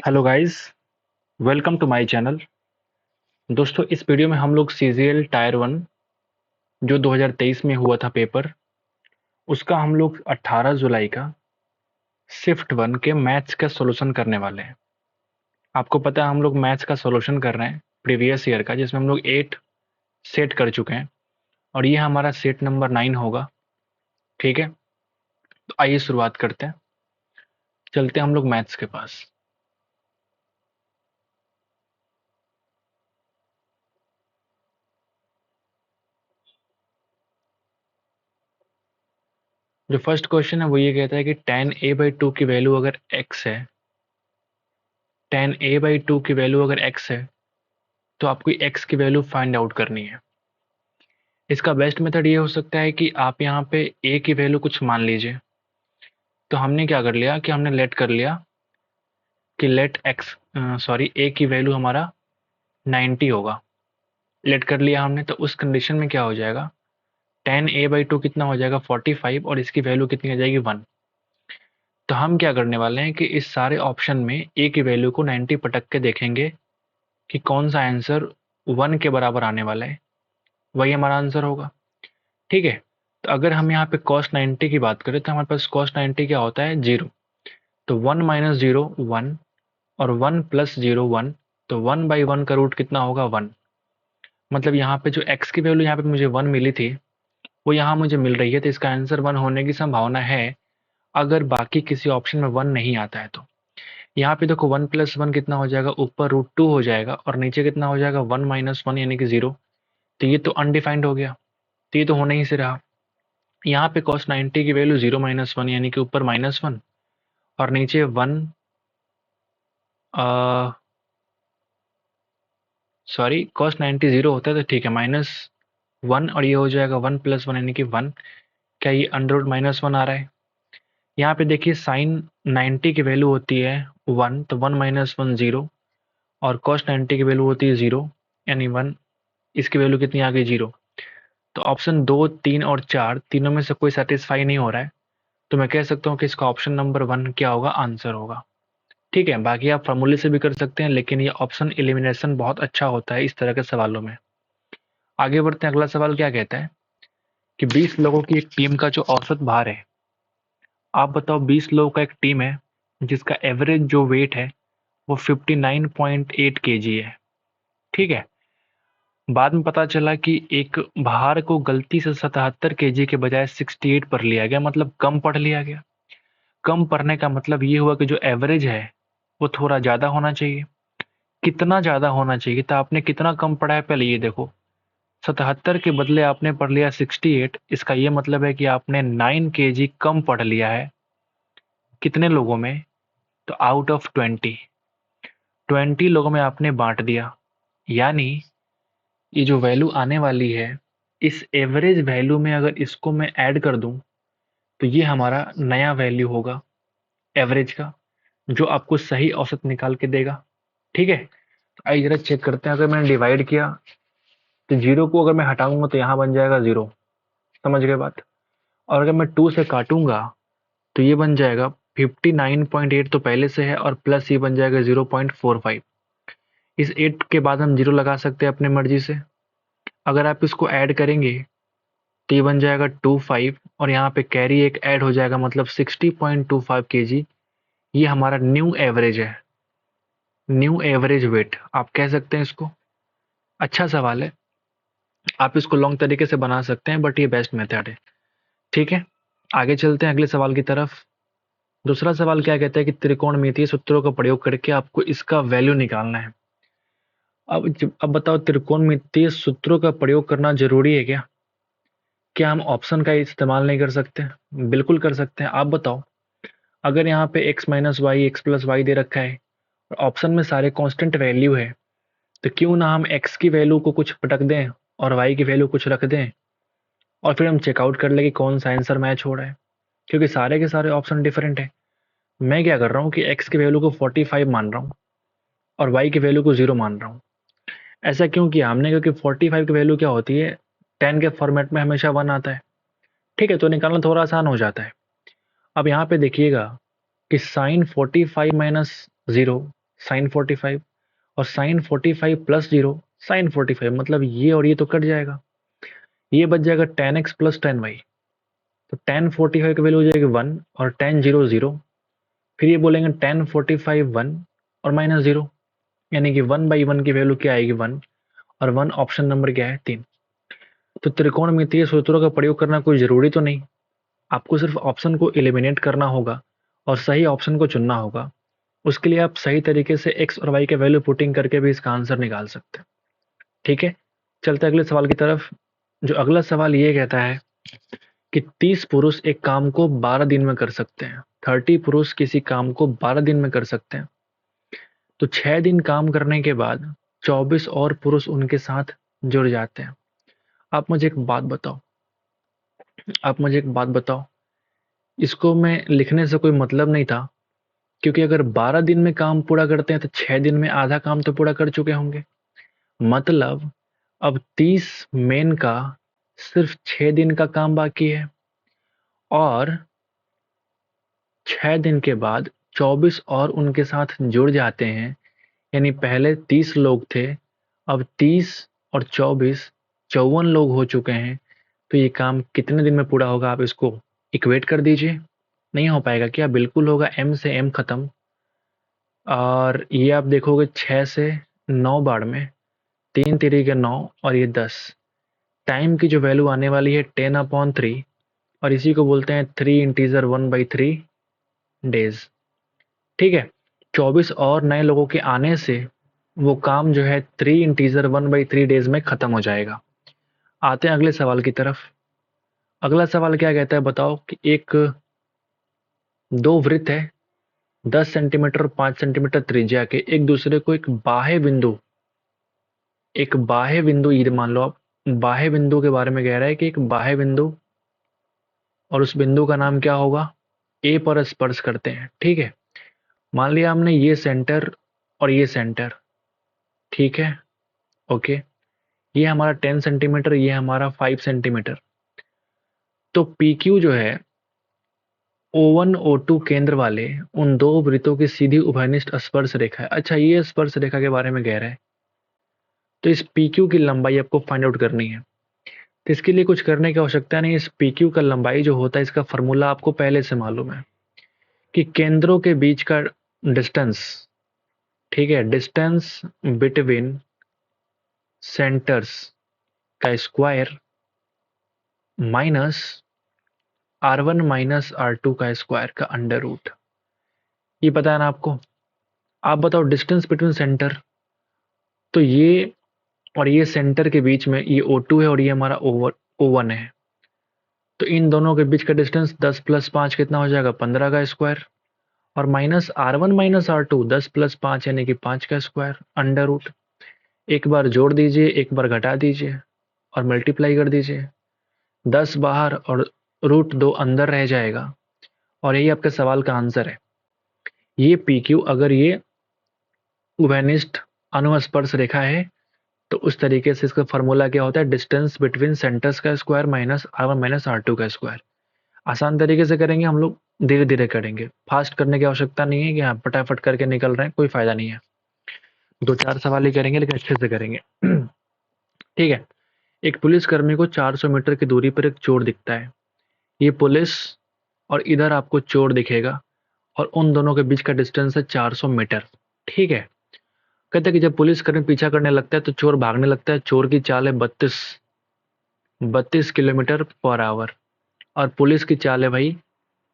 Hello guys, welcome to my channel. दोस्तों, इस video में हम लोग सीजीएल टायर 1 जो 2023 में हुआ था पेपर, उसका हम लोग 18 जुलाई का शिफ्ट 1 के मैथ्स का सॉल्यूशन करने वाले हैं। आपको पता है हम लोग मैथ्स का सॉल्यूशन कर रहे हैं प्रीवियस ईयर का, जिसमें हम लोग 8 सेट कर चुके हैं और ये हमारा सेट नंबर 9 होगा। ठीक है, तो आइए शुरुआत करते हैं। चलते हैं हम लोग मैथ्स के पास। जो फर्स्ट क्वेश्चन है वो ये कहता है कि tan a/2 की वैल्यू अगर x है, tan a/2 की वैल्यू अगर x है तो आपको x की वैल्यू फाइंड आउट करनी है। इसका बेस्ट मेथड ये हो सकता है कि आप यहाँ पे a की वैल्यू कुछ मान लीजिए। तो हमने क्या कर लिया कि हमने लेट कर लिया कि लेट x a की वैल्यू हमारा 90 होगा। लेट कर लिया हमने, तो उस कंडीशन में क्या हो जाएगा, tan a/2 कितना हो जाएगा 45 और इसकी वैल्यू कितनी हो जाएगी 1। तो हम क्या करने वाले हैं कि इस सारे ऑप्शन में a की वैल्यू को 90 पटक के देखेंगे कि कौन सा आंसर 1 के बराबर आने वाला है, वही हमारा आंसर होगा। ठीक है, तो अगर हम यहाँ पे cos 90 की बात करें तो हमारे पास cos 90 क्या होता है, 0। तो 1 माइनस 0 1 और 1 प्लस 0 1, तो 1/1 का रूट कितना होगा 1। मतलब यहाँ पे जो x की वैल्यू यहाँ पे मुझे 1 मिली थी वो यहाँ मुझे मिल रही है, तो इसका आंसर 1 होने की संभावना है अगर बाकी किसी ऑप्शन में 1 नहीं आता है तो। यहाँ पे देखो 1 प्लस 1 कितना हो जाएगा, ऊपर √2 हो जाएगा और नीचे कितना हो जाएगा 1 माइनस 1 यानी कि 0। तो ये तो अनडिफाइंड हो गया, तो ये तो होने ही से रहा। यहाँ पे cos 90 की वैल्यू 0 माइनस 1 यानी कि ऊपर -1 और नीचे 1, सॉरी cos 90 0 होता है तो ठीक है, -1 और ये हो जाएगा 1 प्लस 1 यानी कि 1। क्या ये √-1 आ रहा है। यहाँ पे देखिए साइन 90 की वैल्यू होती है 1, तो 1 माइनस 1 0 और cos 90 की वैल्यू होती है 0 यानी 1। इसकी वैल्यू कितनी आ गई 0। तो ऑप्शन 2 3 और 4 तीनों में से कोई सेटिस्फाई नहीं हो रहा है, तो मैं कह सकता हूँ कि इसका ऑप्शन नंबर 1 क्या होगा, आंसर होगा। ठीक है, बाकी आप फॉर्मूले से भी कर सकते हैं, लेकिन ये ऑप्शन एलिमिनेशन बहुत अच्छा होता है इस तरह के सवालों में। आगे बढ़ते हैं, अगला सवाल क्या कहता है कि 20 लोगों की एक टीम का जो औसत भार है, आप बताओ 20 लोगों का एक टीम है जिसका एवरेज जो वेट है वो 59.8 केजी है। ठीक है, बाद में पता चला कि एक भार को गलती से 77 केजी के बजाय 68 पर लिया गया, मतलब कम पढ़ लिया गया। कम पढ़ने का मतलब ये हुआ कि जो एवरेज है वो थोड़ा ज़्यादा होना चाहिए। कितना ज़्यादा होना चाहिए, तो आपने कितना कम पढ़ा है पहले ये देखो। 77 के बदले आपने पढ़ लिया 68, इसका ये मतलब है कि आपने 9 केजी कम पढ़ लिया है। कितने लोगों में, तो आउट ऑफ 20 लोगों में आपने बांट दिया। यानी ये जो वैल्यू आने वाली है, इस एवरेज वैल्यू में अगर इसको मैं ऐड कर दूं तो ये हमारा नया वैल्यू होगा एवरेज का, जो आपको सही औसत निकाल के देगा। ठीक है, तो आइए जरा चेक करते हैं। अगर मैंने डिवाइड किया तो 0 को अगर मैं हटाऊंगा तो यहाँ बन जाएगा 0, समझ गए बात। और अगर मैं 2 से काटूंगा तो ये बन जाएगा 59.8, तो पहले से है, और प्लस ये बन जाएगा 0.45। इस 8 के बाद हम 0 लगा सकते हैं अपने मर्जी से। अगर आप इसको ऐड करेंगे तो ये बन जाएगा 25 और यहाँ पे कैरी एक ऐड हो जाएगा, मतलब 60.25 केजी। ये हमारा न्यू एवरेज है, न्यू एवरेज वेट आप कह सकते हैं इसको। अच्छा सवाल है, आप इसको लॉन्ग तरीके से बना सकते हैं, बट ये बेस्ट मेथड है। ठीक है, आगे चलते हैं अगले सवाल की तरफ। दूसरा सवाल क्या कहता है कि त्रिकोणमितीय सूत्रों का प्रयोग करके आपको इसका वैल्यू निकालना है। अब बताओ, त्रिकोणमितीय सूत्रों का प्रयोग करना जरूरी है क्या? क्या हम ऑप्शन का इस्तेमाल नहीं कर सकते? बिल्कुल कर सकते हैं। आप बताओ, अगर यहाँ पे x minus y x plus y दे रखा है और ऑप्शन में सारे कांस्टेंट वैल्यू है, तो क्यों ना हम x की वैल्यू को कुछ पटक दें और y की वैल्यू कुछ रख दें और फिर हम चेकआउट कर ले कि कौन सा आंसर मैच हो रहा है, क्योंकि सारे के सारे ऑप्शन डिफरेंट है। मैं क्या कर रहा हूँ कि x की वैल्यू को 45 मान रहा हूँ और y की वैल्यू को 0 मान रहा हूँ। ऐसा क्यों किया हमने, क्योंकि 45 की वैल्यू क्या होती है, 10 के फॉर्मेट में हमेशा 1 आता है। ठीक है, तो निकालना थोड़ा आसान हो जाता है। अब यहाँ पे देखिएगा कि साइन 45 माइनस 0 साइन 45, और साइन 45 प्लस 0 साइन 45, मतलब ये और ये तो कट जाएगा, ये बच जाएगा tan x plus tan y। तो tan 45 की वैल्यू हो जाएगी 1 और tan 0 0, फिर ये बोलेंगे tan 45 1 और माइनस 0, यानी कि 1/1 की वैल्यू क्या आएगी 1, और 1 ऑप्शन नंबर क्या है 3। तो त्रिकोणमितीय सूत्रों का प्रयोग करना कोई ज़रूरी तो नहीं, आपको सिर्फ ऑप्शन को एलिमिनेट करना होगा और सही ऑप्शन को चुनना होगा। उसके लिए आप सही तरीके से एक्स और वाई के वैल्यू पुटिंग करके भी इसका आंसर निकाल सकते हैं। ठीक है, चलते अगले सवाल की तरफ। जो अगला सवाल ये कहता है कि 30 पुरुष एक काम को 12 दिन में कर सकते हैं, 30 पुरुष किसी काम को 12 दिन में कर सकते हैं, तो 6 दिन काम करने के बाद 24 और पुरुष उनके साथ जुड़ जाते हैं। आप मुझे एक बात बताओ, इसको मैं लिखने से कोई मतलब नहीं था, क्योंकि अगर 12 दिन में काम पूरा करते हैं तो 6 दिन में आधा काम तो पूरा कर चुके होंगे। मतलब अब 30 मेन का सिर्फ 6 दिन का काम बाकी है, और 6 दिन के बाद 24 और उनके साथ जुड़ जाते हैं, यानी पहले 30 लोग थे, अब 30 और 24 54 लोग हो चुके हैं। तो ये काम कितने दिन में पूरा होगा, आप इसको इक्वेट कर दीजिए। नहीं हो पाएगा क्या? बिल्कुल होगा, m से m खत्म, और ये आप देखोगे 6 से 9 बार में, 3 तिरी के 9 और ये 10, टाइम की जो वैल्यू आने वाली है 10/3, और इसी को बोलते हैं 3 इंटीजर 1/3 डेज। ठीक है, 24 और नए लोगों के आने से वो काम जो है 3 इंटीजर 1/3 डेज में खत्म हो जाएगा। आते हैं अगले सवाल की तरफ। अगला सवाल क्या कहता है बताओ कि एक दो वृत्त है 10 सेंटीमीटर और 5 सेंटीमीटर त्रिज्या के, एक दूसरे को एक बाह्य बिंदु ये मान लो आप, बाह्य बिंदु के बारे में कह रहा है कि एक बाह्य बिंदु, और उस बिंदु का नाम क्या होगा, ए पर स्पर्श करते हैं। ठीक है, मान लिया हमने ये सेंटर और ये सेंटर, ठीक है, ओके, ये हमारा 10 सेंटीमीटर, ये हमारा 5 सेंटीमीटर। तो पी क्यू जो है O1 O2 केंद्र वाले उन दो वृत्तों की सीधी उभयनिष्ठ स्पर्श रेखा है। अच्छा, ये स्पर्श रेखा के बारे में कह रहा है, तो इस पी क्यू की लंबाई आपको फाइंड आउट करनी है। तो इसके लिए कुछ करने की आवश्यकता नहीं, इस पी क्यू का लंबाई जो होता है इसका फॉर्मूला आपको पहले से मालूम है कि केंद्रों के बीच का डिस्टेंस, ठीक है, डिस्टेंस बिटवीन सेंटर्स का square minus R1 minus R2 का स्क्वायर का अंडर रूट। ये पता है ना आपको? आप बताओ डिस्टेंस बिटवीन सेंटर, तो ये और ये सेंटर के बीच में ये O2 है और ये हमारा O1 है, तो इन दोनों के बीच का डिस्टेंस 10 + 5 कितना हो जाएगा, 15 का स्क्वायर, और माइनस R1 माइनस R2 10 + 5 यानी कि 5 का स्क्वायर अंडर रूट। एक बार जोड़ दीजिए, एक बार घटा दीजिए और मल्टीप्लाई कर दीजिए, 10 बाहर और रूट 2 अंदर रह जाएगा, और यही आपके सवाल का आंसर है। ये पी क्यू अगर ये उभयनिष्ठ अनुस्पर्श रेखा है, तो उस तरीके से इसका फॉर्मूला क्या होता है, डिस्टेंस बिटवीन सेंटर्स का square minus R1 minus R2 का स्क्वायर। आसान तरीके से करेंगे हम लोग, धीरे धीरे करेंगे, फास्ट करने की आवश्यकता नहीं है कि हाँ फटाफट करके निकल रहे हैं, कोई फायदा नहीं है। 2-4 सवाल ही करेंगे लेकिन अच्छे से करेंगे। ठीक है, एक पुलिसकर्मी को 400 मीटर की दूरी पर एक चोर दिखता है, ये पुलिस और इधर आपको चोर दिखेगा, और उन दोनों के बीच का डिस्टेंस है 400 मीटर। ठीक है, कहते हैं कि जब पुलिसकर्मी पीछा करने लगता है तो चोर भागने लगता है, चोर की चाल है 32 किलोमीटर पर आवर, और पुलिस की चाल है भाई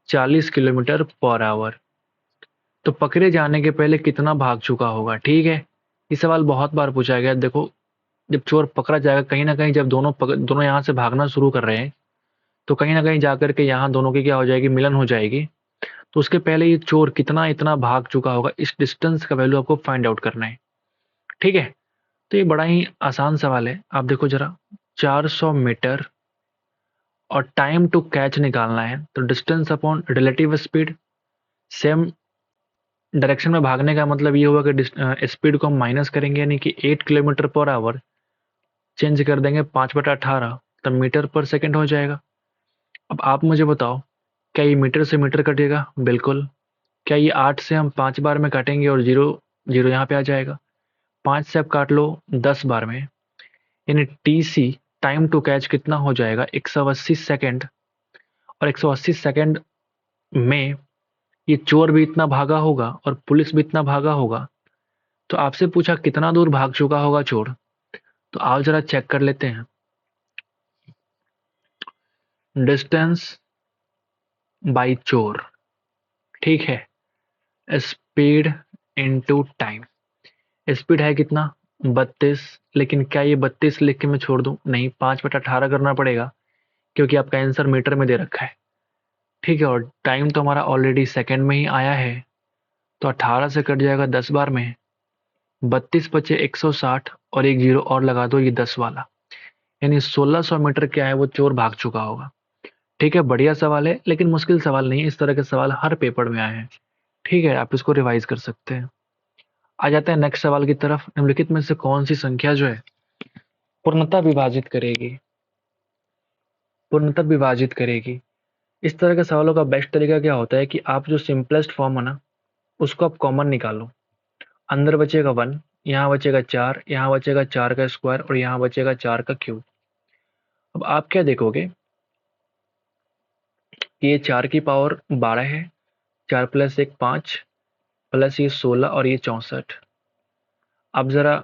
40 किलोमीटर पर आवर, तो पकड़े जाने के पहले कितना भाग चुका होगा। ठीक है, ये सवाल बहुत बार पूछा गया। देखो, जब चोर पकड़ा जाएगा कहीं ना कहीं, जब दोनों यहाँ से भागना शुरू कर रहे हैं, तो कहीं ना कहीं जाकर के यहाँ दोनों की क्या हो जाएगी, मिलन हो जाएगी, तो उसके पहले ये चोर कितना इतना भाग चुका होगा, इस डिस्टेंस का वैल्यू आपको फाइंड आउट करना है। ठीक है, तो ये बड़ा ही आसान सवाल है। आप देखो जरा, 400 मीटर और टाइम टू कैच निकालना है, तो distance upon relative speed, same direction में भागने का मतलब ये हुआ कि स्पीड को हम माइनस करेंगे, यानी कि 8 किलोमीटर पर आवर चेंज कर देंगे 5/18, तब मीटर पर सेकंड हो जाएगा। अब आप मुझे बताओ, क्या ये मीटर से मीटर कटेगा? बिल्कुल। क्या ये 8 से हम 5 बार में काटेंगे और 0 जीरो यहाँ पे आ जाएगा। 5 से आप काट लो 10 बार में, यानी TC टाइम टू कैच कितना हो जाएगा 180 सेकेंड। और 180 सेकेंड में ये चोर भी इतना भागा होगा और पुलिस भी इतना भागा होगा। तो आपसे पूछा कितना दूर भाग चुका होगा चोर, तो आप जरा चेक कर लेते हैं। डिस्टेंस बाय चोर, ठीक है, स्पीड इनटू टाइम। स्पीड है कितना 32, लेकिन क्या ये 32 लिख के मैं छोड़ दूं? नहीं, 5/18 करना पड़ेगा, क्योंकि आपका आंसर मीटर में दे रखा है। ठीक है, और टाइम तो हमारा ऑलरेडी सेकंड में ही आया है, तो 18 से कट जाएगा 10 बार में, 32 बचे 160 और एक जीरो और लगा दो, ये 10 वाला, यानी 1600 मीटर क्या है वो चोर भाग चुका होगा। ठीक है, बढ़िया सवाल है, लेकिन मुश्किल सवाल नहीं है, इस तरह के सवाल हर पेपर में आए हैं। ठीक है, आप इसको रिवाइज कर सकते हैं। आ जाते हैं नेक्स्ट सवाल की तरफ। निम्नलिखित में से कौन सी संख्या जो है पूर्णतः विभाजित करेगी, पूर्णतः विभाजित करेगी। इस तरह के सवालों का बेस्ट तरीका क्या होता है कि आप जो सिंपलेस्ट फॉर्म है ना, उसको आप कॉमन निकालो। अंदर बचेगा 1, यहाँ बचेगा 4, यहाँ बचेगा 4 का स्क्वायर और यहाँ बचेगा 4 का क्यूब। अब आप क्या देखोगे कि ये 4 की पावर 12 है, 4 + 1 5, प्लस ये 16 और ये 64। अब जरा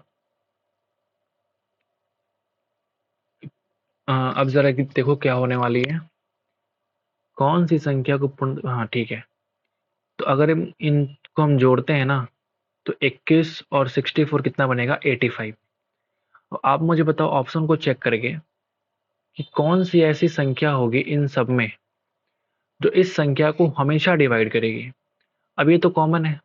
देखो क्या होने वाली है, कौन सी संख्या को पूर्ण, हाँ ठीक है। तो अगर इनको हम जोड़ते हैं ना, तो 21 और 64 कितना बनेगा 85। तो आप मुझे बताओ ऑप्शन को चेक करके कि कौन सी ऐसी संख्या होगी इन सब में जो इस संख्या को हमेशा डिवाइड करेगी। अब ये तो कॉमन है,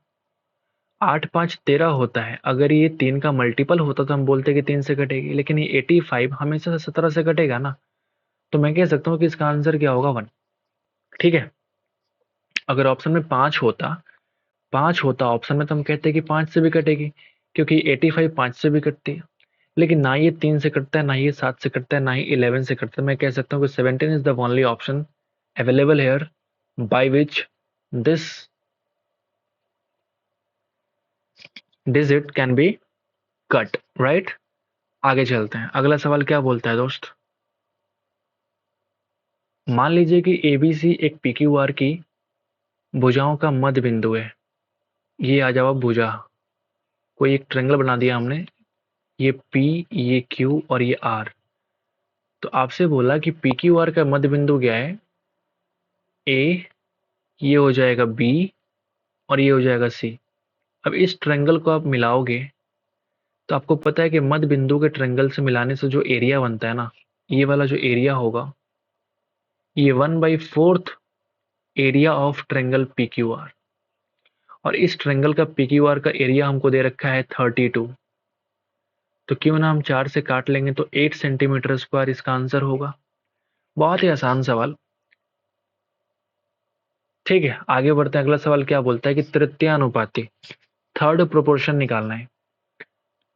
8 5 13 होता है, अगर ये 3 का मल्टीपल होता तो हम बोलते कि 3 से कटेगी, लेकिन ये 85 हमेशा से 17 से कटेगा ना, तो मैं कह सकता हूँ कि इसका आंसर क्या होगा 1। ठीक है, अगर ऑप्शन में 5 होता ऑप्शन में, तो हम कहते हैं कि 5 से भी कटेगी, क्योंकि 85 5 से भी कटती है। लेकिन ना ये 3 से कटता है, ना ये 7 से कटता है, ना ही 11 से कटता है। मैं कह सकता हूँ कि 17 is the only option available hair by which this digit can be cut, right. आगे चलते हैं, अगला सवाल क्या बोलता है दोस्त। मान लीजिए कि ABC एक PQR की भुजाओं का मध्य बिंदु है। ये आ जाओ भुजा, कोई एक ट्रायंगल बना दिया हमने, ये P, ये Q और ये R। तो आपसे बोला कि PQR का मध्य बिंदु क्या है, A, ये हो जाएगा B और ये हो जाएगा C। अब इस ट्रायंगल को आप मिलाओगे तो आपको पता है कि मध्य बिंदु के ट्रायंगल से मिलाने से जो एरिया बनता है ना, ये वाला जो एरिया होगा, ये 1/4 एरिया ऑफ ट्रायंगल PQR। और इस ट्रायंगल का PQR का एरिया हमको दे रखा है 32। तो क्यों ना हम 4 से काट लेंगे, तो 8 सेंटीमीटर स्क्वायर इसका आंसर होगा। बहुत ही आसान सवाल। ठीक है, आगे बढ़ते हैं। अगला सवाल क्या बोलता है कि तृतीयानुपाती थर्ड प्रोपोर्शन निकालना है।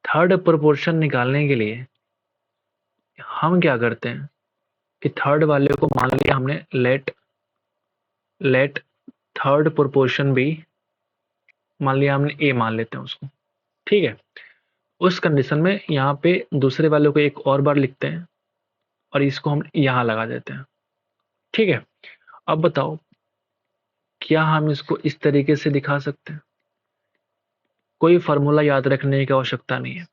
थर्ड प्रोपोर्शन निकालने के लिए हम क्या करते हैं कि थर्ड वाले को मान लिया हमने, लेट थर्ड प्रोपोर्शन भी मान लिया हमने, ए मान लेते हैं उसको। ठीक है, उस कंडीशन में यहाँ पे दूसरे वाले को एक और बार लिखते हैं और इसको हम यहाँ लगा देते हैं। ठीक है, अब बताओ क्या हम इसको इस तरीके से दिखा सकते हैं? कोई फॉर्मूला याद रखने की आवश्यकता नहीं है।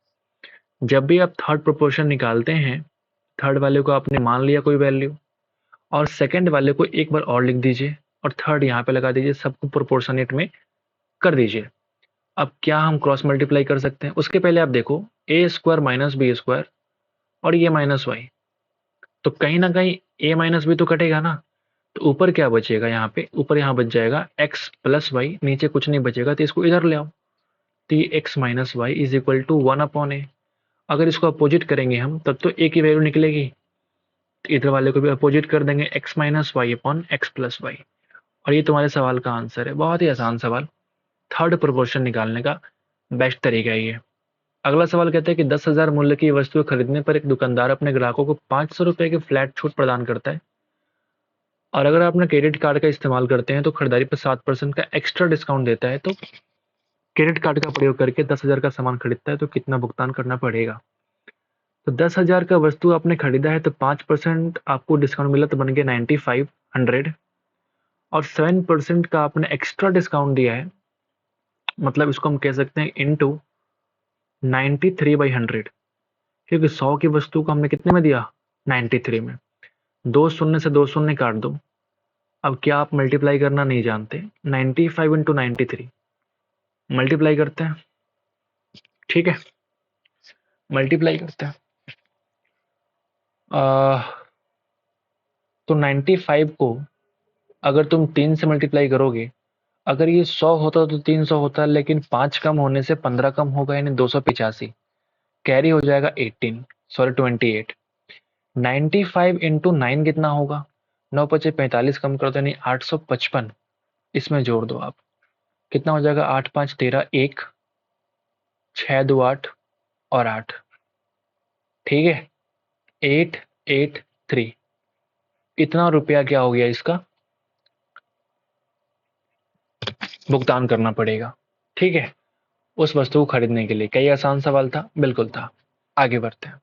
जब भी आप थर्ड प्रोपोर्शन निकालते हैं, थर्ड वाले को आपने मान लिया कोई वैल्यू, और सेकंड वाले को एक बार और लिख दीजिए और थर्ड यहाँ पे लगा दीजिए, सबको प्रोपोर्शनेट में कर दीजिए। अब क्या हम क्रॉस मल्टीप्लाई कर सकते हैं? उसके पहले आप देखो, ए स्क्वायर माइनस बी स्क्वायर और ये माइनस वाई, तो कहीं ना कहीं ए माइनस बी तो कटेगा ना। तो ऊपर क्या बचेगा, यहाँ पे ऊपर यहाँ बच जाएगा एक्स प्लस वाई, नीचे कुछ नहीं बचेगा, तो इसको इधर ले आओ। तो ये x minus y is equal to 1/a। अगर इसको अपोजिट करेंगे हम तब तो ए की वैल्यू निकलेगी, तो इधर वाले को भी अपोजिट कर देंगे, x minus y upon x plus y. और ये तुम्हारे सवाल का आंसर है। बहुत ही आसान सवाल, थर्ड प्रोपोर्शन निकालने का बेस्ट तरीका है ये। अगला सवाल कहता है कि 10,000 मूल्य की वस्तु खरीदने पर एक दुकानदार अपने ग्राहकों को 500 रुपए की फ्लैट छूट प्रदान करता है, और अगर आप अपने क्रेडिट कार्ड का इस्तेमाल करते हैं तो खरीदारी पर 7% का एक्स्ट्रा डिस्काउंट देता है। तो क्रेडिट कार्ड का प्रयोग करके 10,000 का सामान खरीदता है तो कितना भुगतान करना पड़ेगा। तो 10,000 का वस्तु आपने खरीदा है तो 5% आपको डिस्काउंट मिला तो बन गया 9500, और 7% का आपने एक्स्ट्रा डिस्काउंट दिया है, मतलब इसको हम कह सकते हैं इंटू 93/100, क्योंकि 100 की वस्तु को हमने कितने में दिया, 93 में। 2 शून्य से 2 शून्य काट दो। अब क्या आप मल्टीप्लाई करना नहीं जानते, 95 इंटू 93 मल्टीप्लाई करते हैं, ठीक है, मल्टीप्लाई करते हैं। तो 95 को अगर तुम 3 से मल्टीप्लाई करोगे, अगर ये 100 होता तो 300 होता, लेकिन 5 कम होने से 15 कम होगा, यानी 285, कैरी हो जाएगा 18, सॉरी 28। 95 इंटू 9 कितना होगा, 9 पचे 45 कम कर दो यानी 855, इसमें जोड़ दो आप, कितना हो जाएगा, 8 5 13, 1 6 2 8 और 8, ठीक है, 883। इतना रुपया क्या हो गया, इसका भुगतान करना पड़ेगा, ठीक है, उस वस्तु को खरीदने के लिए। क्या ये आसान सवाल था, बिल्कुल था। आगे बढ़ते हैं।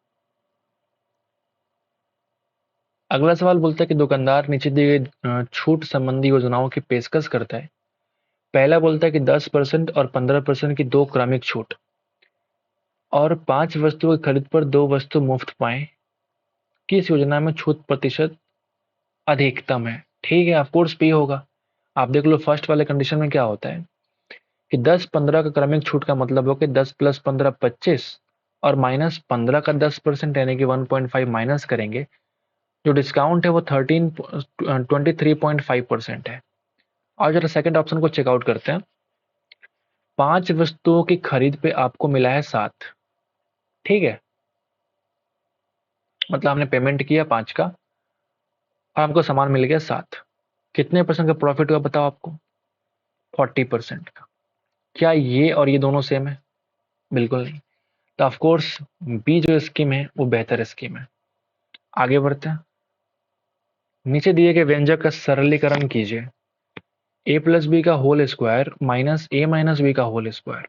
अगला सवाल बोलता है कि दुकानदार नीचे दिए गए छूट संबंधी योजनाओं की पेशकश करता है। पहला बोलता है कि 10% और 15% की 2 क्रमिक छूट, और 5 वस्तुओं की खरीद पर 2 वस्तु मुफ्त पाएं। किस योजना में छूट प्रतिशत अधिकतम है, ठीक है, ऑफकोर्स पी होगा। आप देख लो फर्स्ट वाले कंडीशन में क्या होता है कि 10-15 का क्रमिक छूट का मतलब हो कि 10 प्लस 15 25, और माइनस 15 का 10% यानी कि 1.5 माइनस करेंगे, जो डिस्काउंट है वो 23.5% है। और जरा सेकंड ऑप्शन को चेकआउट करते हैं। 5 वस्तुओं की खरीद पे आपको मिला है 7, ठीक है, मतलब हमने पेमेंट किया 5 का और हमको सामान मिल गया 7। कितने परसेंट का प्रॉफिट हुआ बताओ आपको, 40% का। क्या ये और ये दोनों सेम है, बिल्कुल नहीं। तो ऑफकोर्स बी जो स्कीम है वो बेहतर स्कीम है। आगे बढ़ते हैं। नीचे दिए गए व्यंजक का सरलीकरण कीजिए। ए प्लस बी का होल स्क्वायर माइनस ए माइनस बी का होल स्क्वायर,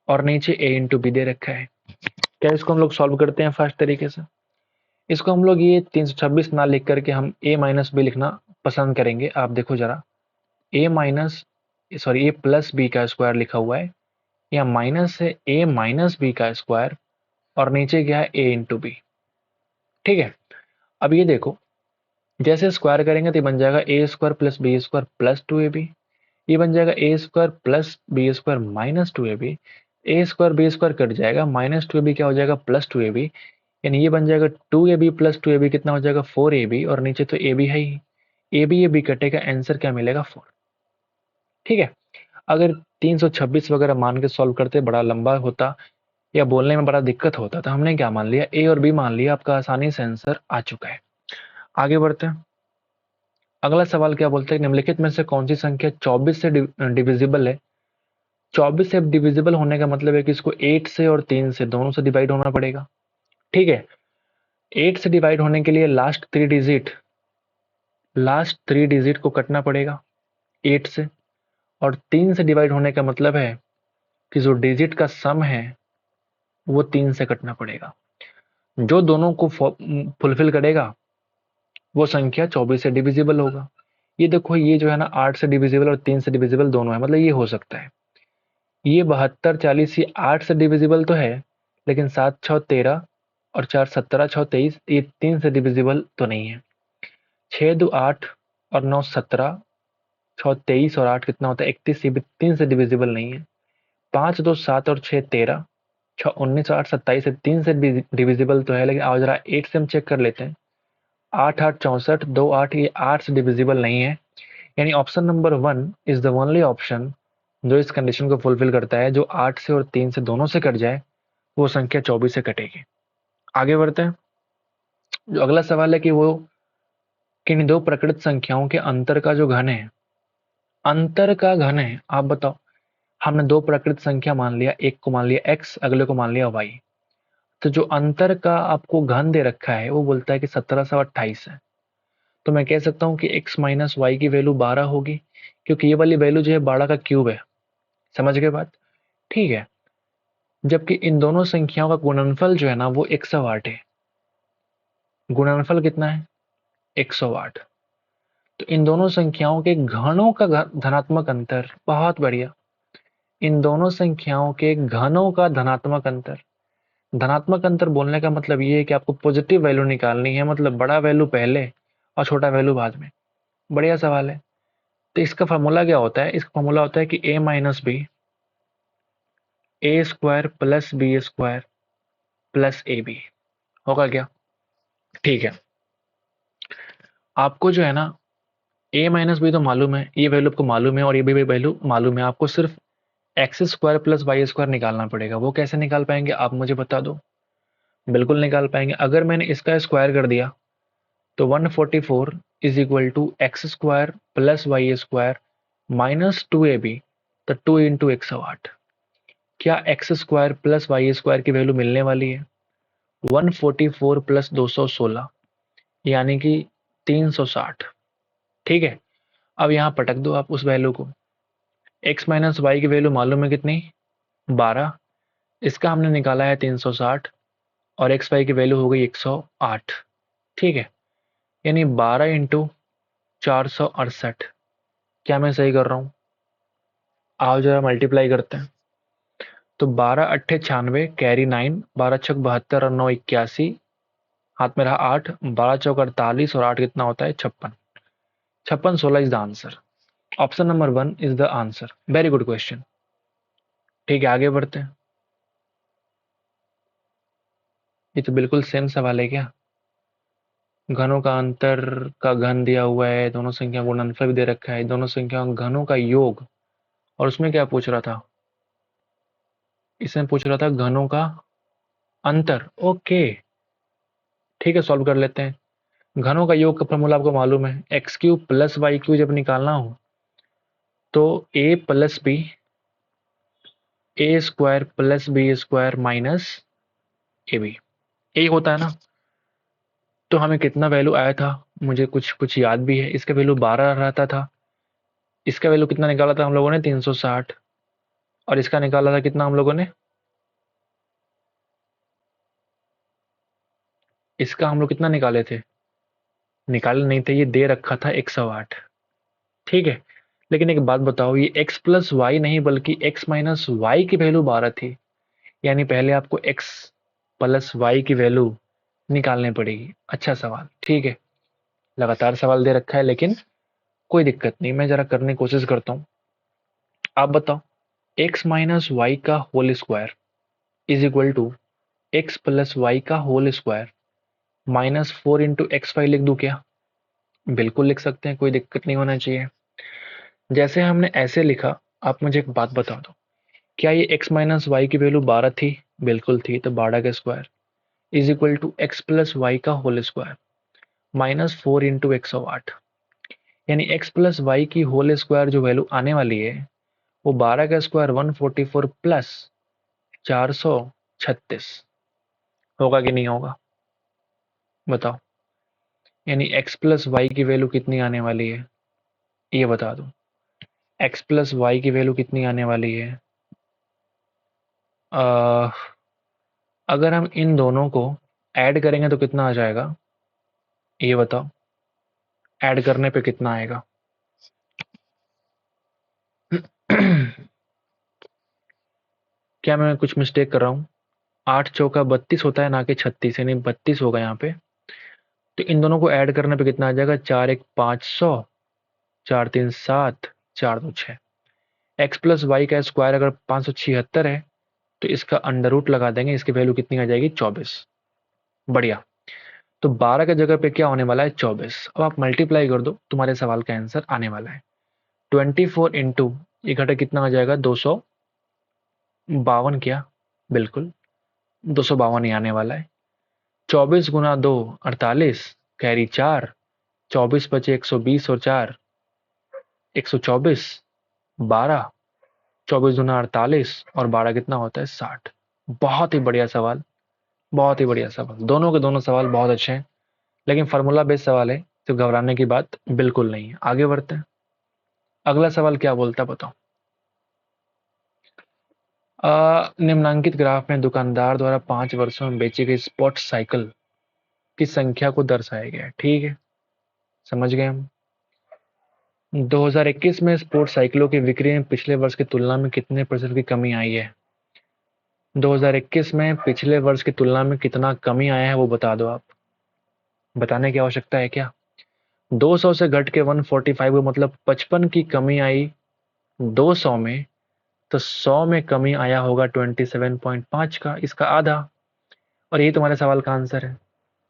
और नीचे ए इंटू बी दे रखा है। क्या इसको हम लोग सॉल्व करते हैं फास्ट तरीके से। इसको हम लोग ये 326 ना लिख करके हम ए माइनस बी लिखना पसंद करेंगे। आप देखो जरा, ए माइनस सॉरी ए प्लस बी का स्क्वायर लिखा हुआ है, या माइनस है ए माइनस बी का स्क्वायर, और नीचे क्या है, ए इंटू बी, ठीक है। अब ये देखो, जैसे स्क्वायर करेंगे तो ये बन जाएगा A square plus B square plus 2ab, ये बन जाएगा A square plus B square minus 2ab, A square B square cut जाएगा, माइनस 2ab क्या हो जाएगा, प्लस 2ab, यानी ये बन जाएगा 2ab प्लस 2ab कितना हो जाएगा, 4ab, और नीचे तो ab है ही, ab कटेगा, आंसर क्या मिलेगा, 4, ठीक है। अगर 326 वगैरह मान के सॉल्व करते बड़ा लंबा होता या बोलने में बड़ा दिक्कत होता, तो हमने क्या मान लिया, ए और बी मान लिया, आपका आसानी से आंसर आ चुका है। आगे बढ़ते हैं। अगला सवाल क्या बोलते हैं, निम्नलिखित में से कौन सी संख्या 24 से डिविजिबल है। 24 से डिविजिबल होने का मतलब है कि इसको 8 से और 3 से दोनों से डिवाइड होना पड़ेगा, ठीक है। 8 से डिवाइड होने के लिए लास्ट थ्री डिजिट को कटना पड़ेगा 8 से, और 3 से डिवाइड होने का मतलब है कि जो डिजिट का सम है वो 3 से कटना पड़ेगा। जो दोनों को फुलफिल करेगा वो संख्या 24 से डिविजिबल होगा। ये देखो, ये जो है ना 8 से डिविजिबल और 3 से डिविजिबल दोनों है, मतलब ये हो सकता है। ये 72 40 ये 8 से डिविजिबल तो है, लेकिन 7 6 13 और 4 17 6 23 ये 3 से डिविजिबल तो नहीं है। 6 2 8 और 9 17, 6 23 और 8 कितना होता है, 31, ये भी 3 से डिविजिबल नहीं है। 5 2 7 और 6 13, 6 19 और 8 27 है, 3 से डिविजिबल तो है, लेकिन आओ जरा 8 से हम चेक कर लेते हैं। 8 8 64, 2 8, ये 8 से डिविजिबल नहीं है, यानी option number 1 is the only option जो इस कंडीशन को फुलफिल करता है। जो 8 से और 3 से दोनों से कट जाए वो संख्या 24 से कटेगी। आगे बढ़ते हैं। जो अगला सवाल है कि वो किन दो प्रकृत संख्याओं के अंतर का जो घन है, अंतर का घन है, आप बताओ। हमने दो प्रकृत संख्या मान लिया, एक को मान लिया x, अगले को मान लिया y। तो जो अंतर का आपको घन दे रखा है वो बोलता है कि 1728 है। तो मैं कह सकता हूं कि x माइनस वाई की वैल्यू 12 होगी, क्योंकि ये वाली वैल्यू जो है 12 का क्यूब है। समझ गए बात। ठीक है, जबकि इन दोनों संख्याओं का गुणनफल जो है ना वो 108 है। गुणनफल कितना है? 108। तो इन दोनों संख्याओं के घनों का धनात्मक अंतर, बहुत बढ़िया, इन दोनों संख्याओं के घनों का धनात्मक अंतर। धनात्मक अंतर बोलने का मतलब ये है कि आपको पॉजिटिव वैल्यू निकालनी है, मतलब बड़ा वैल्यू पहले और छोटा वैल्यू बाद में। बढ़िया सवाल है। तो इसका फॉर्मूला क्या होता है? इसका फॉर्मूला होता है कि a minus b A square plus B square plus a b. होगा क्या? ठीक है, आपको जो है ना a माइनस बी तो मालूम है, ये वैल्यू आपको मालूम है और ये भी वैल्यू मालूम है। आपको सिर्फ x square plus y square निकालना पड़ेगा। वो कैसे निकाल पाएंगे आप मुझे बता दो। बिल्कुल निकाल पाएंगे। अगर मैंने इसका स्क्वायर कर दिया तो 144 is equal to x square plus y square minus 2ab, तो 2 इंटू 108। क्या x square plus y square की वैल्यू मिलने वाली है? 144 प्लस 216 यानी कि 360। ठीक है, अब यहाँ पटक दो आप उस वैल्यू को। x माइनस वाई की वैल्यू मालूम है कितनी? 12। इसका हमने निकाला है 360 और एक्स वाई की वैल्यू हो गई 108। ठीक है, यानी 12 इंटू 468। क्या मैं सही कर रहा हूँ? आओ जरा मल्टीप्लाई करते हैं। तो 12 अट्ठे 96, कैरी 9, 12 छक 72 और 9 81, हाथ में रहा 8, 12 चौक 48 और 8 कितना होता है? 56। 56 16 is the answer. Option number 1 is the answer. Very good question. ठीक है, आगे बढ़ते हैं। ये तो बिल्कुल सेम सवाल है क्या? घनों का अंतर का घन दिया हुआ है, दोनों संख्या गुणनफल भी दे रखा है, दोनों संख्या घनों का योग, और उसमें क्या पूछ रहा था? इसमें पूछ रहा था घनों का अंतर। ओके, ठीक है, सॉल्व कर लेते हैं। घनों का योग का फॉर्मूला आपको मालूम है, X cube plus Y cube जब निकालना हो तो A plus B A square plus B square minus A B, यही होता है ना। तो हमें कितना वैल्यू आया था? मुझे कुछ कुछ याद भी है। इसका वैल्यू 12 रहता था। इसका वैल्यू कितना निकाला था हम लोगों ने? 360। और इसका निकाला था कितना हम लोगों ने? इसका हम लोग कितना निकाले थे? निकाले नहीं थे, ये दे रखा था 108। ठीक है, लेकिन एक बात बताओ, ये x प्लस वाई नहीं बल्कि x माइनस वाई की वैल्यू 12 थी। यानी पहले आपको x प्लस वाई की वैल्यू निकालनी पड़ेगी। अच्छा सवाल, ठीक है, लगातार सवाल दे रखा है लेकिन कोई दिक्कत नहीं, मैं जरा करने की कोशिश करता हूँ। आप बताओ, x माइनस वाई का whole square is equal to x plus Y का whole square minus 4 into X Y लिख दूं क्या? बिल्कुल लिख सकते हैं, कोई दिक्कत नहीं होना चाहिए। जैसे हमने ऐसे लिखा, आप मुझे एक बात बता दो, क्या ये x माइनस वाई की वैल्यू 12 थी? बिल्कुल थी, तो 12 का square is equal to x plus Y का होल स्क्वायर माइनस 4 इंटू 108। यानी x प्लस वाई की होल स्क्वायर जो वैल्यू आने वाली है वो 12 का स्क्वायर 144 प्लस 436। होगा कि नहीं होगा? बताओ। यानी x प्लस वाई की वैल्यू कितनी आने वाली है? ये बता दो। x प्लस वाई की वैल्यू कितनी आने वाली है? अ, अगर हम इन दोनों को ऐड करेंगे तो कितना आ जाएगा? ये बताओ, ऐड करने पे कितना आएगा? क्या मैं कुछ मिस्टेक कर रहा हूँ? 8 चौका 32 होता है, ना कि 36, यानी 32 होगा यहाँ पे। तो इन दोनों को ऐड करने पे कितना आ जाएगा? 4 1 500, 4 3 7, 4 2 6। एक्स प्लस वाई का स्क्वायर अगर 576 है तो इसका अंडर रूट लगा देंगे, इसकी वैल्यू कितनी आ जाएगी? 24। बढ़िया। तो 12 के जगह पे क्या होने वाला है? 24। अब आप मल्टीप्लाई कर दो, तुम्हारे सवाल का आंसर आने वाला है 24 इंटू, ये घटा कितना आ जाएगा? 252। क्या? बिल्कुल 252 ही आने वाला है। 24 गुना 2 48, कैरी 4, 24 बचे 120 और 4 124, 12, 24 गुना 48 और 12 कितना होता है? 60। बहुत ही बढ़िया सवाल, बहुत ही बढ़िया सवाल। दोनों के दोनों सवाल बहुत अच्छे हैं, लेकिन फार्मूला बेस्ड सवाल है तो घबराने की बात बिल्कुल नहीं है। आगे बढ़ते हैं। अगला सवाल क्या बोलता है बताओ। निम्नांकित ग्राफ में दुकानदार द्वारा 5 वर्षों में बेची गई स्पोर्ट्स साइकिल की संख्या को दर्शाया गया है। ठीक है, समझ गए हम। 2021 में स्पोर्ट्स साइकिलों की बिक्री में पिछले वर्ष की तुलना में कितने % की कमी आई है? 2021 में पिछले वर्ष की तुलना में कितना कमी आया है वो बता दो आप। बताने की आवश्यकता है क्या? 200 से घट के 145 का मतलब 55 की कमी आई 200 में, तो 100 में कमी आया होगा 27.5 का, इसका आधा। और यही तुम्हारे सवाल का आंसर है।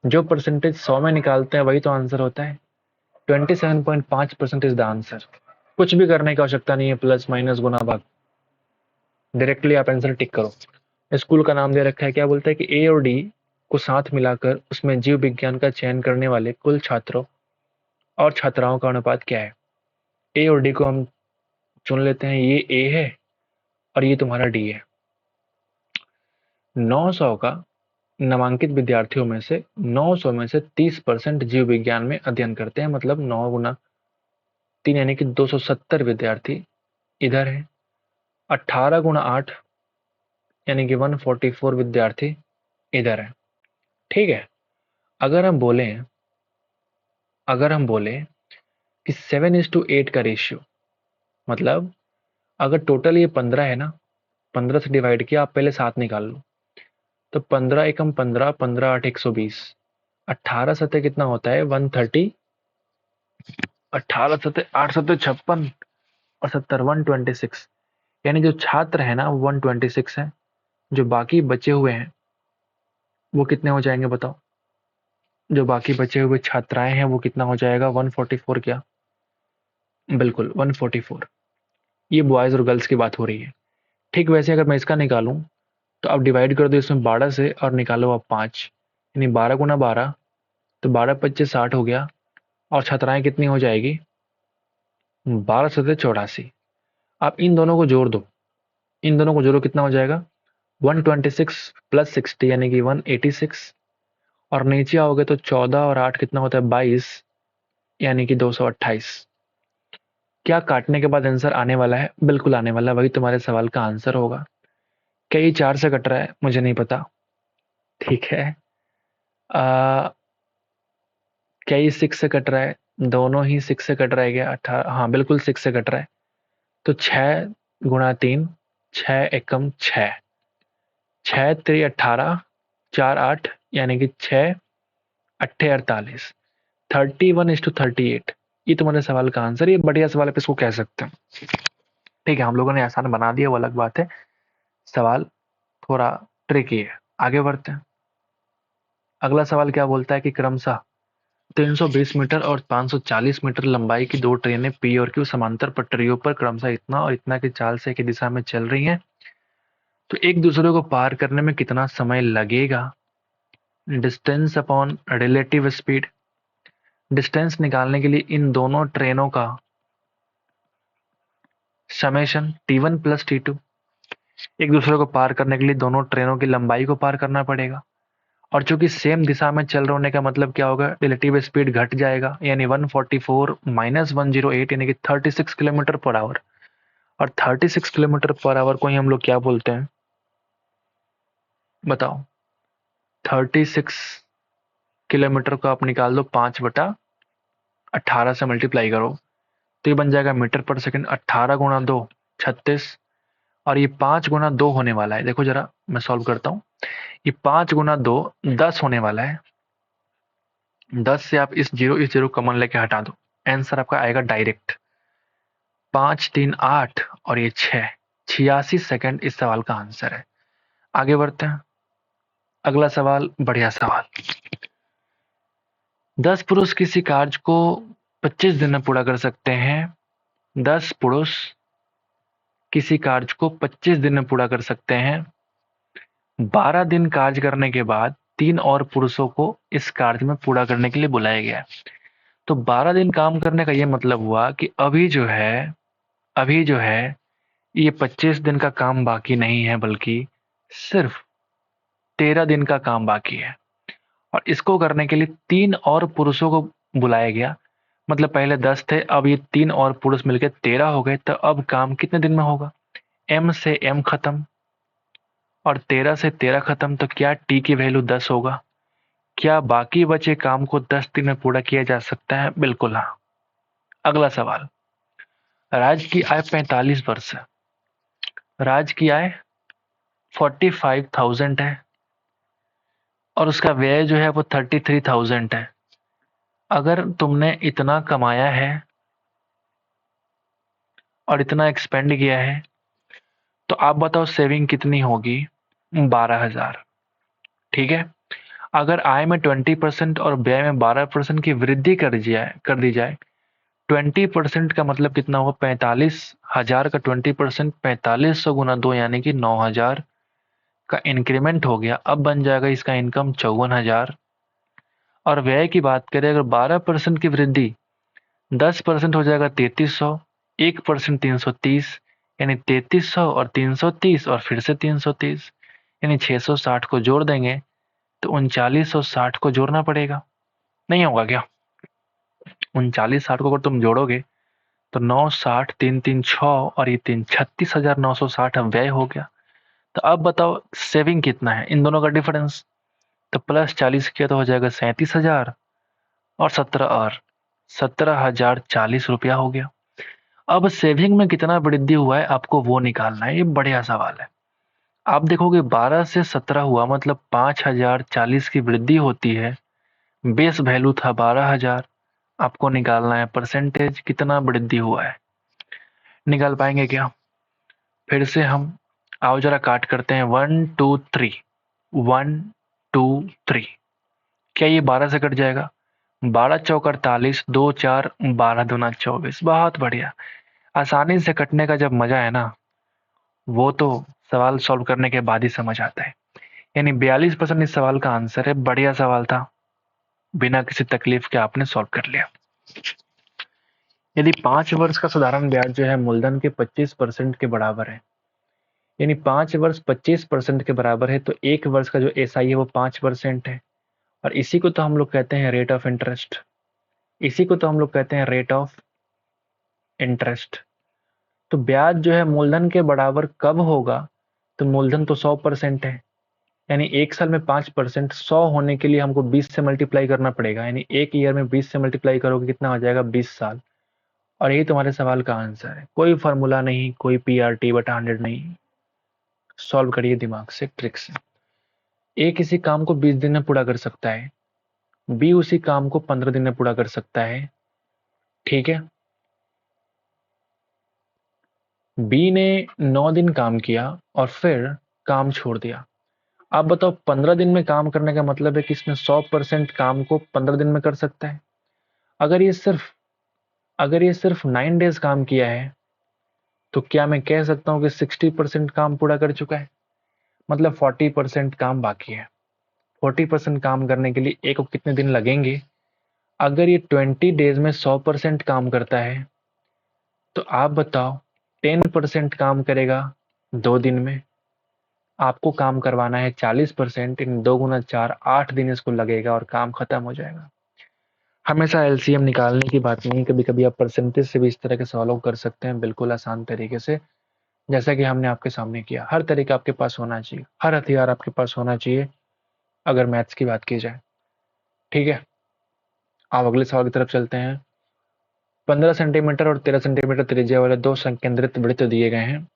जो परसेंटेज 100 में निकालते हैं वही तो आंसर होता है। 27.5% इज द आंसर। कुछ भी करने की आवश्यकता नहीं है, प्लस माइनस गुना भाग, डायरेक्टली आप आंसर टिक करो। स्कूल का नाम दे रखा है, क्या बोलता है कि ए और डी को साथ मिलाकर उसमें जीव विज्ञान का चयन करने वाले कुल छात्रों और छात्राओं का अनुपात क्या है? ए और डी को हम चुन लेते हैं, ये ए है और ये तुम्हारा डी है। 900 का नामांकित विद्यार्थियों में से 900 में से 30% जीव विज्ञान में अध्ययन करते हैं, मतलब 9 गुना 3 यानी कि 270 विद्यार्थी इधर है। 18 गुना 8 यानी कि 144 विद्यार्थी इधर है। ठीक है, अगर हम बोलें कि 7:8 का रेशियो, मतलब अगर टोटल ये 15 है ना, 15 से डिवाइड किया, आप पहले 7 निकाल लो, तो 15 एकम 15, 15 8 120, 18 सतह कितना होता है 130, 18 सतह 8 सतह 56 और 70 126, यानी जो छात्र है ना 126 है, जो बाकी बचे हुए हैं वो कितने हो जाएंगे बताओ? जो बाकी बचे हुए छात्राएं हैं वो कितना हो जाएगा 144? क्या? बिल्कुल 144। ये बॉयज और गर्ल्स की बात हो रही है। ठीक वैसे अगर मैं इसका निकालूं तो आप डिवाइड कर दो इसमें 12 से और निकालो आप 5, यानी 12 गुना 12, तो 12 25 60 हो गया। और छात्राएं कितनी हो जाएगी? 12 सतह 84। आप इन दोनों को जोड़ दो, इन दोनों को जोड़ो, कितना हो जाएगा 126 प्लस 60 यानी कि 186। और नीचे आओगे तो 14 और 8 कितना होता है 22 यानी कि 228। क्या काटने के बाद आंसर आने वाला है? बिल्कुल आने वाला है, वही तुम्हारे सवाल का आंसर होगा। क्या ये 4 से कट रहा है? मुझे नहीं पता। ठीक है, क्या ये 6 से कट रहा है? दोनों ही 6 से कट रहा है क्या? 18, हाँ बिल्कुल 6 से कट रहा है। तो 6 गुणा 3, 6 एकम 6, 6 3 18, 4 8 यानी कि 6 अट्ठे 48, 31:38। ये तुम्हारे सवाल का आंसर। ये बढ़िया सवाल है, इसको कह सकते हैं। ठीक है, हम लोगों ने आसान बना दिया वो अलग बात है, सवाल थोड़ा ट्रिकी है। आगे बढ़ते हैं। अगला सवाल क्या बोलता है कि क्रमशः 320 मीटर और 540 मीटर लंबाई की दो ट्रेनें पी और क्यू समांतर पटरियों पर क्रमशः इतना और इतना की चाल से एक ही दिशा में चल रही हैं, तो एक दूसरे को पार करने में कितना समय लगेगा? Distance upon relative speed. Distance निकालने के लिए इन दोनों ट्रेनों का समेशन T1 प्लस T2। एक दूसरे को पार करने के लिए दोनों ट्रेनों की लंबाई को पार करना पड़ेगा, और चूंकि सेम दिशा में चल रहे होने का मतलब क्या होगा, रिलेटिव स्पीड घट जाएगा, यानी 144 माइनस 108 यानी कि 36 किलोमीटर पर आवर। और 36 किलोमीटर पर आवर को ही हम लोग क्या बोलते हैं बताओ? 36 किलोमीटर को आप निकाल दो 5/18 से मल्टीप्लाई करो, तो ये बन जाएगा मीटर पर सेकंड। 18 गुणा 2 36, और ये 5 गुना 2 होने वाला है। देखो जरा मैं सॉल्व करता हूँ। ये 5 गुना 2 10 होने वाला है। 10 से आप इस जीरो कॉमन लेके हटा दो, आंसर आपका आएगा डायरेक्ट 5 3 8 और ये 6, 86 सेकंड इस सवाल का आंसर है। आगे बढ़ते हैं। अगला सवाल बढ़िया सवाल। 10 पुरुष किसी कार्य को 25 दिन में पूरा कर सकते हैं। 10 पुरुष किसी कार्य को 25 दिन में पूरा कर सकते हैं। 12 दिन कार्य करने के बाद 3 और पुरुषों को इस कार्य में पूरा करने के लिए बुलाया गया। तो 12 दिन काम करने का ये मतलब हुआ कि अभी जो है ये 25 दिन का काम बाकी नहीं है, बल्कि सिर्फ 13 दिन का काम बाकी है। और इसको करने के लिए 3 और पुरुषों को बुलाया गया। मतलब पहले 10 थे, अब ये 3 और पुरुष मिलकर 13 हो गए। तो अब काम कितने दिन में होगा? M से M खत्म, और 13 से 13 खत्म, तो क्या टी की वैल्यू 10 होगा? क्या बाकी बचे काम को 10 दिन में पूरा किया जा सकता है? बिल्कुल हाँ। अगला सवाल, राज की आय 45 वर्ष है, राज की आय 45,000 है और उसका व्यय जो है वो 33,000 है। अगर तुमने इतना कमाया है और इतना एक्सपेंड किया है, तो आप बताओ सेविंग कितनी होगी? 12,000। ठीक है। अगर आय में 20% और व्यय में 12% की वृद्धि कर दी जाए, 20% का मतलब कितना होगा? 45,000 का 20%, 4500 गुना 2 यानी कि 9,000 का इंक्रीमेंट हो गया। अब बन जाएगा इसका इनकम 54,000। और व्यय की बात करें, अगर 12% की वृद्धि, 10% हो जाएगा 3300, 1% 330, यानी 3300 और 330 और फिर से 330, यानी 660 को जोड़ देंगे तो 3960 को जोड़ना पड़ेगा। नहीं होगा क्या? 3960 को अगर तुम जोड़ोगे तो 960, 336 और ये 36,960 व्यय हो गया। तो अब बताओ सेविंग कितना है इन दोनों का डिफरेंस? तो प्लस 40 किया तो हो जाएगा 37,000 और 17,040 रुपया हो गया। अब सेविंग में कितना वृद्धि हुआ है आपको वो निकालना है। ये बढ़िया सवाल है। आप देखोगे 12 से 17 हुआ मतलब 5,040 की वृद्धि होती है। बेस वैल्यू था 12,000। आपको निकालना है परसेंटेज कितना वृद्धि हुआ है। निकाल पाएंगे क्या? फिर से हम आओ जरा काट करते हैं। 1 2 3, 1 2 3। क्या ये 12 से कट जाएगा? 12 चौक 48, 2 4 12 दूना 24। बहुत बढ़िया। आसानी से कटने का जब मजा है ना, वो तो सवाल सॉल्व करने के बाद ही समझ आता है। यानी 42% इस सवाल का आंसर है। बढ़िया सवाल था, बिना किसी तकलीफ के आपने सॉल्व कर लिया। यदि 5 वर्ष का साधारण ब्याज जो है मूलधन के 25% के बराबर है, यानी 5 वर्ष 25% के बराबर है, तो 1 वर्ष का जो एसआई है वो 5% है। और इसी को तो हम लोग कहते हैं रेट ऑफ इंटरेस्ट। इसी को तो हम लोग कहते हैं रेट ऑफ इंटरेस्ट। तो ब्याज जो है मूलधन के बराबर कब होगा? तो मूलधन तो 100% है, यानी 1 साल में 5%, 100 होने के लिए हमको 20 से मल्टीप्लाई करना पड़ेगा। यानी 1 ईयर में 20 से मल्टीप्लाई करोगे कितना हो जाएगा? 20 साल। और यही तुम्हारे सवाल का आंसर है। कोई फॉर्मूला नहीं, कोई PRT/100 नहीं। सॉल्व करिए दिमाग से, ट्रिक से। ए किसी काम को 20 दिन में पूरा कर सकता है, बी उसी काम को 15 दिन में पूरा कर सकता है। ठीक है। बी ने 9 दिन काम किया और फिर काम छोड़ दिया। आप बताओ 15 दिन में काम करने का मतलब है कि इसने 100% काम को 15 दिन में कर सकता है। अगर ये सिर्फ अगर ये सिर्फ 9 डेज काम किया है, तो क्या मैं कह सकता हूं कि 60% काम पूरा कर चुका है? मतलब 40% काम बाकी है। 40% काम करने के लिए ए को कितने दिन लगेंगे? अगर ये 20 डेज में 100% काम करता है, तो आप बताओ 10% काम करेगा 2 दिन में। आपको काम करवाना है 40%, इन 2 गुना 4, 8 दिन इसको लगेगा और काम खत्म हो जाएगा। हमेशा एलसीएम निकालने की बात नहीं, कभी कभी आप परसेंटेज से भी इस तरह के सवालों कर सकते हैं, बिल्कुल आसान तरीके से, जैसा कि हमने आपके सामने किया। हर तरीका आपके पास होना चाहिए, हर हथियार आपके पास होना चाहिए अगर मैथ्स की बात की जाए। ठीक है, आप अगले सवाल की तरफ चलते हैं। 15 सेंटीमीटर और 13 सेंटीमीटर त्रिज्या वाले 2 संकेंद्रित वृत्त दिए गए हैं।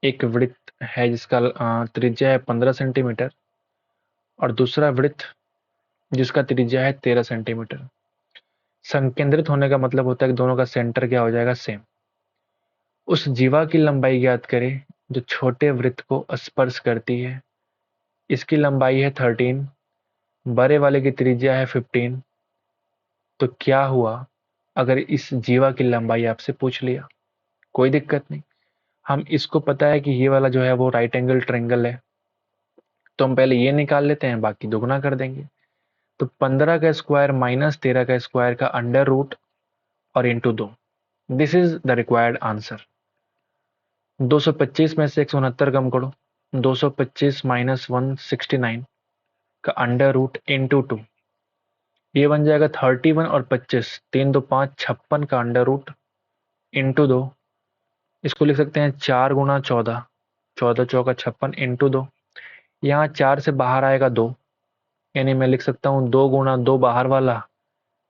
एक वृत्त है जिसका त्रिज्या है 15 सेंटीमीटर और दूसरा वृत्त जिसका त्रिज्या है 13 सेंटीमीटर। संकेंद्रित होने का मतलब होता है कि दोनों का सेंटर क्या हो जाएगा? सेम। उस जीवा की लंबाई ज्ञात करें जो छोटे वृत्त को स्पर्श करती है। इसकी लंबाई है 13, बड़े वाले की त्रिज्या है 15। तो क्या हुआ अगर इस जीवा की लंबाई आपसे पूछ लिया? कोई दिक्कत नहीं, हम इसको पता है कि ये वाला जो है वो राइट एंगल ट्रायंगल है, तो हम पहले ये निकाल लेते हैं, बाकी दोगुना कर देंगे। तो 15 का स्क्वायर माइनस 13 का स्क्वायर का अंडर रूट और into 2। This is the required answer. 225 में से 169 कम करो, 225 माइनस 169 का अंडर रूट इंटू 2। ये बन जाएगा 31 और 25, 3 2 5 56 का अंडर रूट इंटू 2। इसको लिख सकते हैं 4 गुना 14, 14 चौका 56 इंटू 2। यहाँ 4 से बाहर आएगा 2, यानी मैं लिख सकता हूँ 2 गुणा 2 बाहर वाला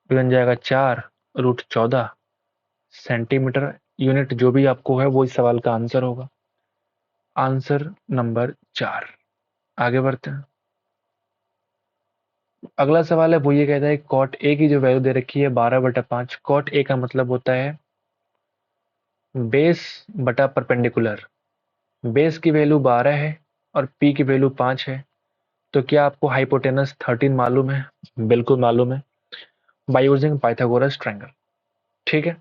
बन जाएगा 4√14 सेंटीमीटर। यूनिट जो भी आपको है वो इस सवाल का आंसर होगा। Answer number 4। आगे बढ़ते हैं। अगला सवाल है, वो ये कहता है कॉट ए की जो वैल्यू दे रखी है 12/5। कॉट ए का मतलब होता है बेस बटा परपेंडिकुलर। बेस की वैल्यू 12 है और पी की वैल्यू 5 है, तो क्या आपको हाइपोटेनस 13 मालूम है? बिल्कुल मालूम है, बाय यूजिंग पाइथागोरस ट्रायंगल। ठीक है।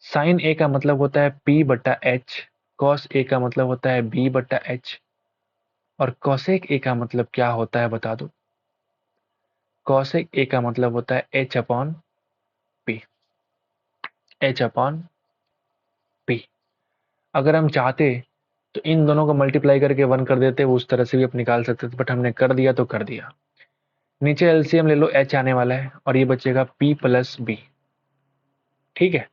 साइन ए का मतलब होता है पी बटा एच, कॉस ए का मतलब होता है बी बटा एच, और कॉसेक ए का मतलब क्या होता है बता दो? कॉसेक ए का मतलब होता है H upon p. H upon P. अगर हम चाहते तो इन दोनों को मल्टीप्लाई करके 1 कर देते, वो उस तरह से भी आप निकाल सकते थे, बट हमने कर दिया तो कर दिया। नीचे एलसीएम ले लो, एच आने वाला है और ये बचेगा पी प्लस बी। ठीक है,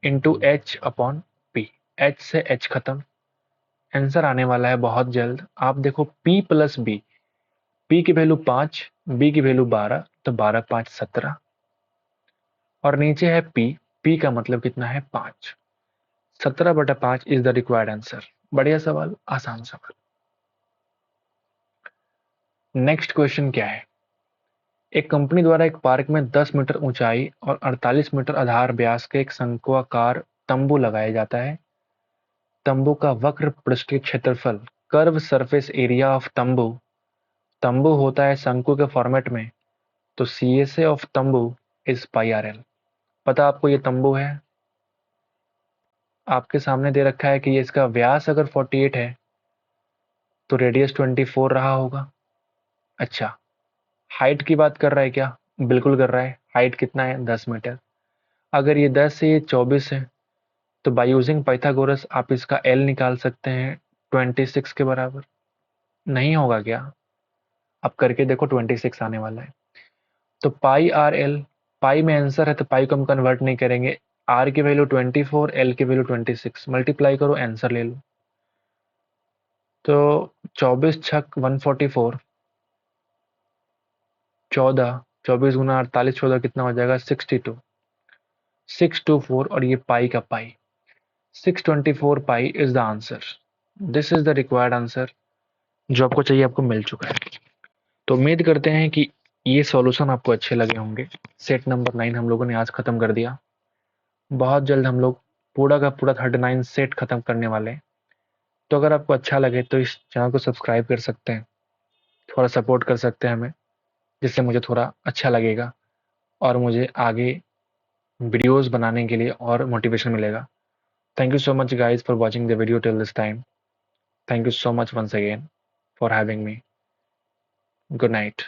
into h upon p. H से एच खत्म, आंसर आने वाला है बहुत जल्द। आप देखो पी प्लस बी, पी की वैल्यू 5, बी की वैल्यू 12, तो 12 5 17, और नीचे है पी, पी का मतलब कितना है 5। 17/5 इज द रिक्वायर्ड आंसर। बढ़िया सवाल, आसान सवाल। नेक्स्ट क्वेश्चन क्या है? एक कंपनी द्वारा एक पार्क में 10 मीटर ऊंचाई और 48 मीटर आधार व्यास के एक शंक्वाकार तंबू लगाया जाता है। तंबू का वक्र पृष्ठीय क्षेत्रफल, कर्व सरफेस एरिया ऑफ तंबू, तंबू होता है शंकु के फॉर्मेट में, तो CSA ऑफ तंबू इज पाई आर एल। पता आपको ये तंबू है, आपके सामने दे रखा है कि ये इसका व्यास अगर 48 है तो रेडियस 24 रहा होगा। अच्छा, हाइट की बात कर रहा है क्या? बिल्कुल कर रहा है। हाइट कितना है? 10 मीटर। अगर ये 10 से ये 24 है, तो बाय यूजिंग पाइथागोरस आप इसका एल निकाल सकते हैं 26 के बराबर। नहीं होगा क्या? अब करके देखो, 26 आने वाला है। तो पाई आर एल, पाई में आंसर है तो पाई को हम कन्वर्ट नहीं करेंगे। आर की वैल्यू 24, एल की वैल्यू 26, मल्टीप्लाई करो आंसर ले लो। तो 24 छक 144, 14, 24 गुना 48, 14 कितना हो जाएगा? 62, 624, और ये पाई का पाई 624 pi is the answer. This is the required answer. जो आपको चाहिए आपको मिल चुका है। तो उम्मीद करते हैं कि ये सॉल्यूशन आपको अच्छे लगे होंगे। सेट नंबर 9 हम लोगों ने आज खत्म कर दिया। बहुत जल्द हम लोग पूरा का पूरा 39 सेट खत्म करने वाले हैं। तो अगर आपको अच्छा लगे तो इस चैनल को सब्सक्राइब कर सकते हैं, थोड़ा सपोर्ट कर सकते हैं हमें, जिससे मुझे थोड़ा अच्छा लगेगा और मुझे आगे वीडियोस बनाने के लिए और मोटिवेशन मिलेगा। Thank you so much guys for watching the video till this time. Thank you so much once again for having me. Good night.